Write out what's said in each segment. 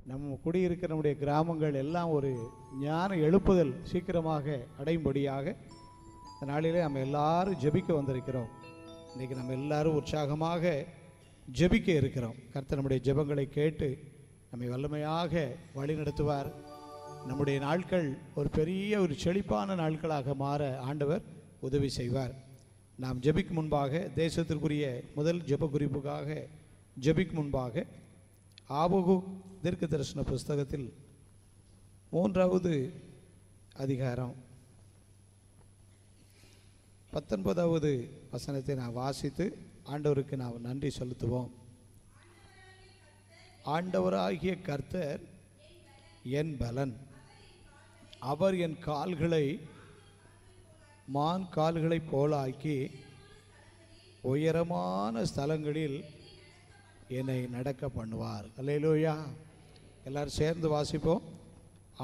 நம்ம குடியிருக்கிற நம்முடைய கிராமங்கள் எல்லாம் ஒரு ஞான எழுப்புதல் சீக்கிரமாக அடையும்படியாக இந்த நாளிலே நம்ம எல்லாரும் ஜெபிக்க வந்திருக்கிறோம். இன்றைக்கி நம்ம எல்லாரும் உற்சாகமாக ஜெபிக்க இருக்கிறோம். கர்த்தர் நம்முடைய ஜெபங்களை கேட்டு நம்மை வல்லமையாக வழி நடத்துவார். நம்முடைய நாட்கள் ஒரு பெரிய ஒரு செழிப்பான நாட்களாக மாற ஆண்டவர் உதவி செய்வார். நாம் ஜெபிக்கும் முன்பாக தேசத்திற்குரிய முதல் ஜெப குறிப்புக்காக ஜெபிக்கும் முன்பாக ஆபகுக் தீர்க்க தரிசன புஸ்தகத்தில் 3வது அதிகாரம் 19வது வசனத்தை நான் வாசித்து ஆண்டவருக்கு நாம் நன்றி செலுத்துவோம். ஆண்டவராகிய கர்த்தர் என் பலன், அவர் என் கால்களை மான் கால்களைப் போலாக்கி உயரமான ஸ்தலங்களில் என்னை நடக்க பண்ணுவார். அல்லேலூயா. எல்லாரும் சேர்ந்து வாசிப்போம்.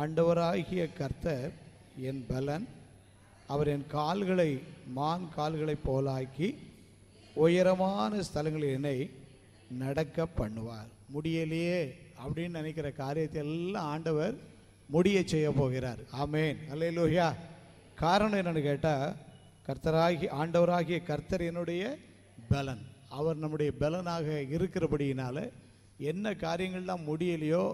ஆண்டவராகிய கர்த்தர் என் பலன், அவர் என் கால்களை மான் கால்களைப் போலாக்கி உயரமான ஸ்தலங்களில் என்னை நடக்க பண்ணுவார். முடியலையே அப்படின்னு நினைக்கிற காரியத்தை எல்லாம் ஆண்டவர் முடிய செய்ய போகிறார். ஆமேன். அல்லேலூயா. காரணம் என்னன்னு கேட்டால், ஆண்டவராகிய கர்த்தர் என்னுடைய பலன், அவர் நம்முடைய பலனாக இருக்கிறபடியினால என்ன காரியங்கள்லாம் முடியலையோ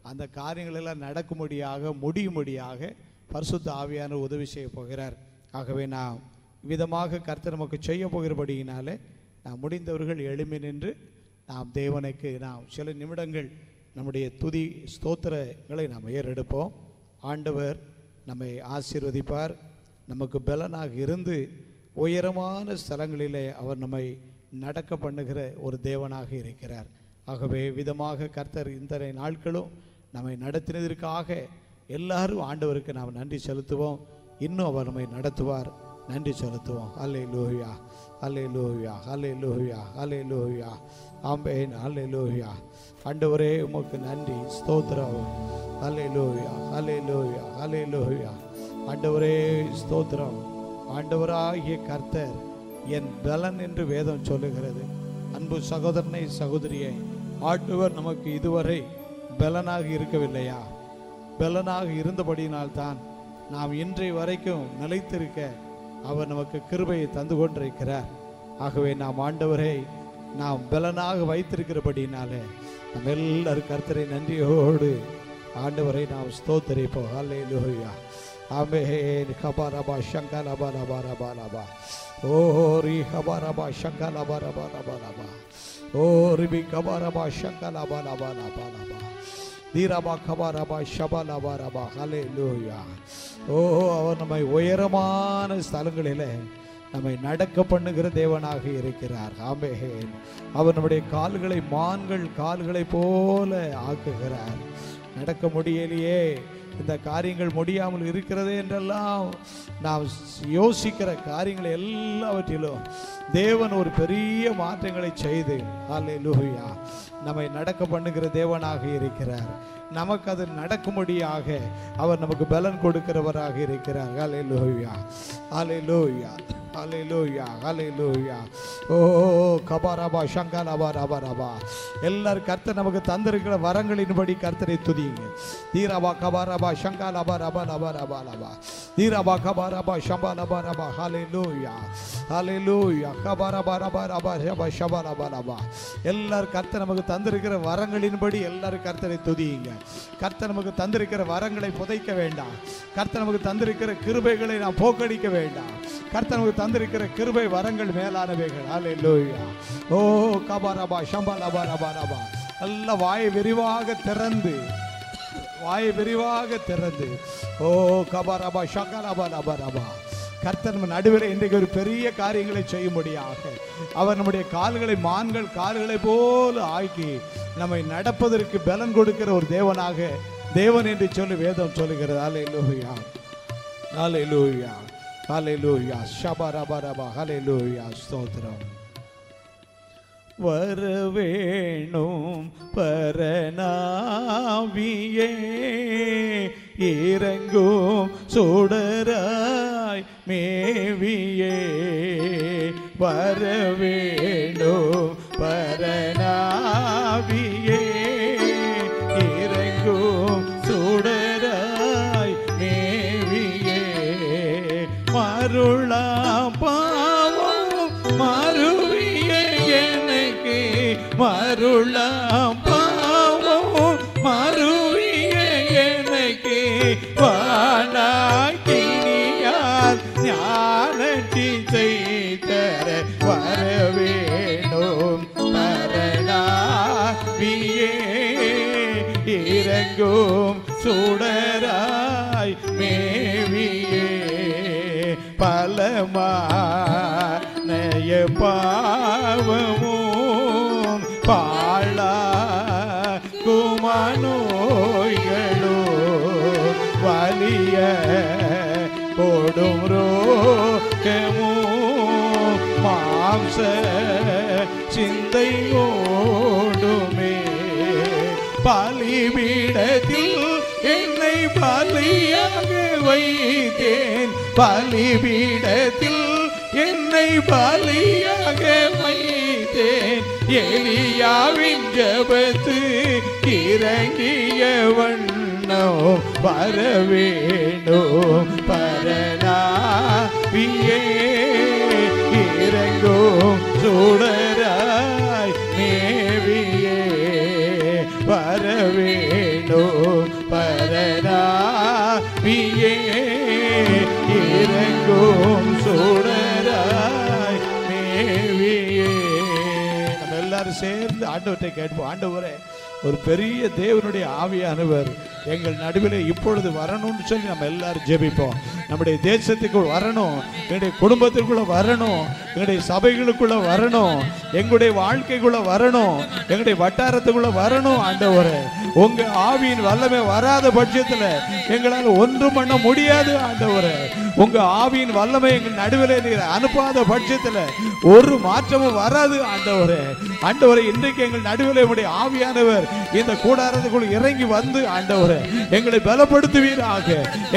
அந்த காரியங்களெல்லாம் நடக்கும்படியாக முடியும்படியாக பரிசுத்த ஆவியான உதவி செய்ய போகிறார். ஆகவே நாம் விதமாக கர்த்தர் நமக்கு செய்ய போகிறபடியினாலே நாம் முடிந்தவர்கள் எழும்பி நின்று நாம் தேவனுக்கு நாம் சில நிமிடங்கள் நம்முடைய துதி ஸ்தோத்திரங்களை நாம் ஏறெடுப்போம். ஆண்டவர் நம்மை ஆசீர்வதிப்பார். நமக்கு பலனாக இருந்து உயரமான ஸ்தலங்களிலே அவர் நம்மை நடக்க பண்ணுகிற ஒரு தேவனாக இருக்கிறார். ஆகவே விதமாக கர்த்தர் இந்த நாட்களும் நம்மை நடத்தினதற்காக எல்லாரும் ஆண்டவருக்கு நாம் நன்றி செலுத்துவோம். இன்னும் அவர் நம்மை நடத்துவார். நன்றி செலுத்துவோம். அல்லேலூயா, அல்லேலூயா, அல்லேலூயா, அல்லேலூயா. ஆமென். அல்லேலூயா. ஆண்டவரே உமக்கு நன்றி, ஸ்தோத்திரம். அல்லேலூயா, அல்லேலூயா, அல்லேலூயா. ஆண்டவரே ஸ்தோத்திரம். ஆண்டவராகிய கர்த்தர் என் பலன் என்று வேதம் சொல்லுகிறது. அன்பு சகோதரனை சகோதரியை, ஆண்டவர் நமக்கு இதுவரை பலனாக இருக்கவில்லையா? பலனாக இருந்தபடியினால்தான் நாம் இன்றைய வரைக்கும் நிலைத்திருக்க அவர் நமக்கு கிருபையை தந்து கொண்டிருக்கிறார். ஆகவே நாம் ஆண்டவரை நாம் பலனாக வைத்திருக்கிறபடினாலே நம்ம எல்லாரும் கர்த்தரை நன்றியோடு ஆண்டவரை நாம் ஸ்தோத்திரிப்போம். அல்லேலூயா. ஆமென். கபரபா ஷங்கலபா லபா லபா லபா. ஓரி கபரபா ஷங்கலபா லபா லபா லபா. ஓரி கபரபா ஷங்கலபா லபா லபா லபா. தீரபா கபரபா ஷபா லபா லபா. அல்லேலூயா. ஓ, அவர் நம்மை உயரமான ஸ்தலங்களிலே நம்மை நடக்க பண்ணுகிற தேவனாக இருக்கிறார். ஆமென். அவர் நம்முடைய கால்களை மான்கள் கால்களை போல ஆக்குகிறார். நடக்க முடியலையே, இந்த காரியங்கள் முடியாமல் இருக்கிறது என்றெல்லாம் நாம் யோசிக்கிற காரியங்களை எல்லாவற்றிலும் தேவன் ஒரு பெரிய மாற்றங்களை செய்து அல்லேலூயா நம்மை நடக்க பண்ணுகிற தேவனாக இருக்கிறார். நமக்கு அது நடக்கும்படியாக அவர் நமக்கு பலன் கொடுக்கிறவராக இருக்கிறார். அல்லேலூயா, அல்லேலூயா, அல்லேலூயா, அல்லேலூயா. ஓ கபாரபா ஷங்கலபா ரபா ரபா. எல்லாரும் கர்த்தர் நமக்கு தந்திருக்கிற வரங்களின்படி கர்த்தரை துதியுங்க. தீரபா கபாரபா ஷங்கலபா ரபா ரபா ரபா ரபா. தீரபா கபாரபா ஷபா ரபா ரபா. அல்லேலூயா, அல்லேலூயா. கபாரபா ரபா ரபா ரபா ஷபா ரபா ரபா. எல்லாரும் கர்த்தர் நமக்கு தந்திருக்கிற வரங்களின்படி எல்லாரும் கர்த்தரை துதியுங்க. கர்த்தர் நமக்கு தந்திருக்கிற வரங்களை புதைக்க வேண்டாம். கர்த்தர் நமக்கு தந்திருக்கிற கிருபைகளை நாம் போக்கடிக்க வேண்டாம். கர்த்தர் நமக்கு தந்திருக்கிற கிருபை வரங்கள் மேலானவைகள். அல்லேலூயா. ஓ கபரபா ஷம்பலபா ரபா ரபா. நல்ல வாயை விரிவாக திறந்து, வாயை விரிவாக திறந்து, ஓ கபரபா ஷங்கலபா ரபா ரபா. கர்த்தர் நம்ம நடுவில் இன்றைக்கு ஒரு பெரிய காரியங்களை செய்யும்படியாக அவர் நம்முடைய கால்களை மான்கள் கால்களை போல ஆக்கி நம்மை நடப்பதற்கு பலன் கொடுக்கிற ஒரு தேவனாக தேவன் என்று சொல்லி வேதம் சொல்லுகிறது. அல்லேலூயா, அல்லேலூயா, அல்லேலூயா. ஷபரபரபா. அல்லேலூயா. ஸ்தோத்திரம். வரவேணும் பரநாவியே, இறங்கும் சுடராய் மேவியே. வரவேணும் பரநாவியே, இறங்கும் மருளாம் பாவம் மறுவிய எனக்கு வானாக்கினியார் ஞானத்தி செய்தர வரவேணும் பரணாவியே இறங்கும் சுடராய் மேவியே பலமானய பாவமும் பாழா குமநோய்களோ வலிய போடும் ரோகமும் மாம்ச சிந்தை ஓடுமே பலிபீடத்தில் என்னை பலியாக வைத்தேன் பலிபீடத்தில் என்னை பலியாக வைத்தேன் எலியாவின் ஜபத்து இறங்கிய வண்ணம் வரவேணும் பரணாவியே இறங்கும் சுடராய் மேவியே வரவேணும் பரணாவியே இறங்கும் சுடராய் மேவியே. நம்ம எல்லாரும் சேர்ந்து ஆண்டவரை கேட்போம். ஆண்டவரே, ஒரு பெரிய தேவனுடைய ஆவியானவர் எங்கள் நடுவில் இப்பொழுது வரணும்னு சொல்லி நம்ம எல்லாரும் ஜெபிப்போம். நம்முடைய தேசத்துக்குள் வரணும், எங்களுடைய குடும்பத்திற்குள்ள வரணும், எங்களுடைய சபைகளுக்குள்ள வரணும், எங்களுடைய வாழ்க்கைக்குள்ள வரணும், எங்களுடைய வட்டாரத்துக்குள்ள வரணும். ஆண்டவரே, உங்க ஆவியின் வல்லமை வராத பட்சத்தில் எங்களால் ஒன்றும் பண்ண முடியாது. ஆண்டவரே, உங்க ஆவியின் வல்லமை எங்கள் நடுவில் நீர் அனுப்பாத பட்சத்தில் ஒரு மாற்றமும் வராது. ஆண்டவரே, ஆண்டவரே, இன்றைக்கு எங்கள் நடுவில் உங்களுடைய ஆவியானவர் இந்த கூடாரத்துக்குள் இறங்கி வந்து ஆண்டவரே எங்களை பலப்படுத்துவீராக,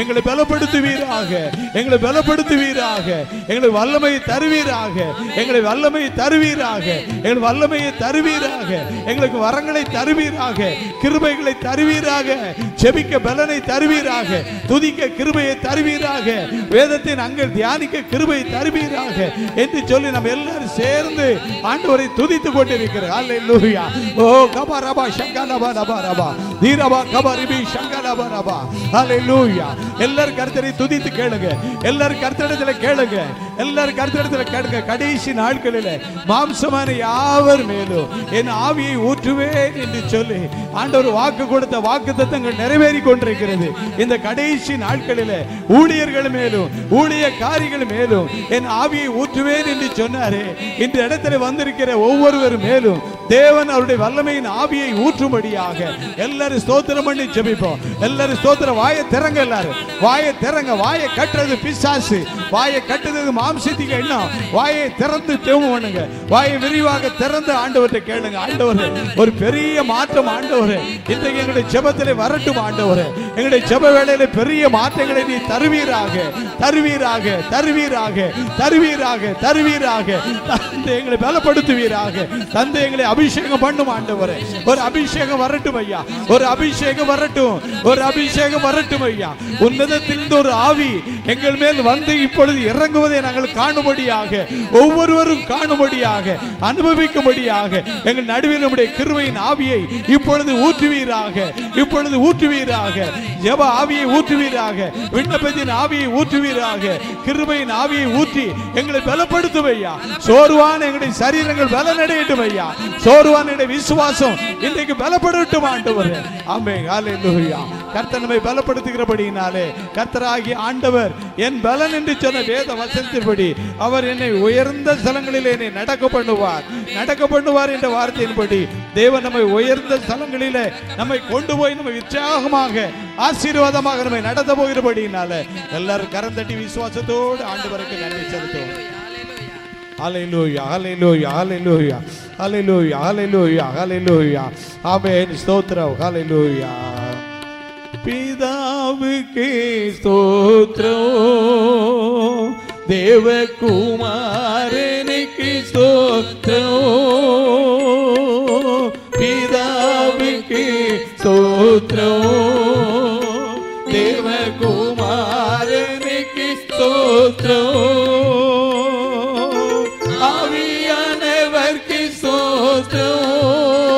எங்களை பலப்படுத்துவீராக, எங்களை பலப்படுத்துவீராக, எங்களை வல்லமையை தருவீராக, எங்களை வல்லமையை தருவீராக, எங்கள் வல்லமையை தருவீராக, எங்களுக்கு வரங்களை தருவீராக, கிருபைகளை தருவீராக, செபிக்க பலனை தருவீராக, துதிக்க கிருபையை தருவீராக, வேதத்தின் அங்கே தியானிக்க கிருபையை தருவீராக என்று சொல்லி நம்ம எல்லாரும் சேர்ந்து ஆண்டவரை துதித்து கொண்டிருக்கிறோம். அல்லேலூயா. ஓ கபரபா ஷங்கலபா ரபா தீரபா கபரிபி ஷங்கலபா ரபா. அல்லேலூயா. எல்லாரும் கர்த்தரை துதித்து கேளுங்க, எல்லாரும் கர்த்தரிடத்தில் கேளுங்க, எல்லாரும் கர்த்தரிடத்தில் கேளுங்க. கடைசி நாட்களில் மாம்சமான யாவர் மேலும் என் ஆவியை ஊற்றுவேன் என்று சொல்லி ஆண்டவர் வாக்கு கொடுத்த வாக்குத்தத்தங்கள் நிறைவேறி கொண்டிருக்கிறது. இந்த கடைசி நாட்களில் ஊழியர்கள் மேலும் ஊழியக்காரிகள் மேலும் என் ஆவியை ஊற்றுவேன் என்று சொன்னாரே, இந்த இடத்துல வந்திருக்கிற ஒவ்வொருவர் மேலும் தேவன் அவருடைய வல்லமையின் ஆவியை ஊற்றும்படியாக எல்லாரும் ஸ்தோத்திரம் பண்ணி ஜெபிப்போம். எல்லாரும் ஸ்தோத்திரம். வாயை திறங்க, எல்லாரும் வாயை திறங்க. வாயை கட்டுறது பிசாசு, வாயை கட்டுறது மாம்சத்துக்கு எண்ணம். வாயை திறந்து ஜெபம் பண்ணுங்க, வாயை விரிவாக திறந்து ஆண்டவரை கேளுங்க. ஆண்டவரே, ஒரு பெரிய மாற்றம் ஆண்டவரே இன்றைக்கு எங்களுடைய ஜெபத்திலே வரட்டும். ஆண்டவரே, எங்களுடைய ஜெப வேளையில பெரிய மாற்றங்களை நீ தருவீராக, தருவீராக, தருவீராக, தருவீராக, தருவீராக. தந்தை எங்களை பலப்படுத்துவீராக, தந்தை எங்களை அபிஷேகம் பண்ணும். ஆண்டவரே, ஒரு அபிஷேகம் வரட்டும் ஐயா, ஒரு அபிஷேகம் வரட்டும், ஒரு அபிஷேகம் வரட்டும் ஐயா. உன்னதத்திலிருந்து ஒரு ஆவி எங்கள் மேல் வந்து இப்பொழுது இறங்குவதை நாங்கள் காணும்படியாக, ஒவ்வொருவரும் காணும்படியாக, அனுபவிக்கும்படியாக எங்கள் நடுவில் நம்முடைய கிருபையின் ஆவியை இப்பொழுது ஊற்றுவீராக, இப்பொழுது ஊற்றுவீராக. ஜெப ஆவியை ஊற்றுவீராக, விண்ணப்பத்தின் ஆவியை ஊற்றுவீராக, கிருபையின் ஆவியை ஊற்றி எங்களை பலப்படுத்தும் ஐயா. சோர்வான எங்களுடைய சரீரங்கள் பலனடையட்டும் ஐயா, சோர்வான விசுவாசம் இன்றைக்கு பலப்படட்டும் ஆண்டவரே. ஆமென். ஹல்லேலூயா. கர்த்தர் நம்மை பலப்படுத்துகிறபடியினாலே கர்த்தராகிய ஆண்டவர் என் பலன் என்று சொன்ன வேத வசனத்தின்படி அவர் என்னை உயர்ந்த ஸ்தலங்களிலே என்னை நடக்க பண்ணுவார் என்ற வார்த்தையின்படி தேவன் நம்மை உயர்ந்த ஸ்தலங்களிலே நம்மை கொண்டு போய் நம்மை உற்சாகமாக ஆசீர்வாதமாக நம்மை நடத்த போகிறபடியினாலே எல்லாரும் கரம் தட்டி விசுவாசத்தோடு ஆண்டவருக்கு நன்றி செலுத்துவோம். ஹல்லேலூயா, ஹல்லேலூயா, ஹல்லேலூயா, ஹல்லேலூயா, ஹல்லேலூயா, ஹல்லேலூயா. ஆமென். ஸ்தோத்திரம். ஹல்லேலூயா. பிதாவுக்கே ஸ்தோத்திரம், தேவகுமாரனுக்கு ஸ்தோத்திரம், பிதாவுக்கே ஸ்தோத்திரம், தேவகுமாரனுக்கு ஸ்தோத்திரம், ஆவியானவர்க்கு ஸ்தோத்திரம்,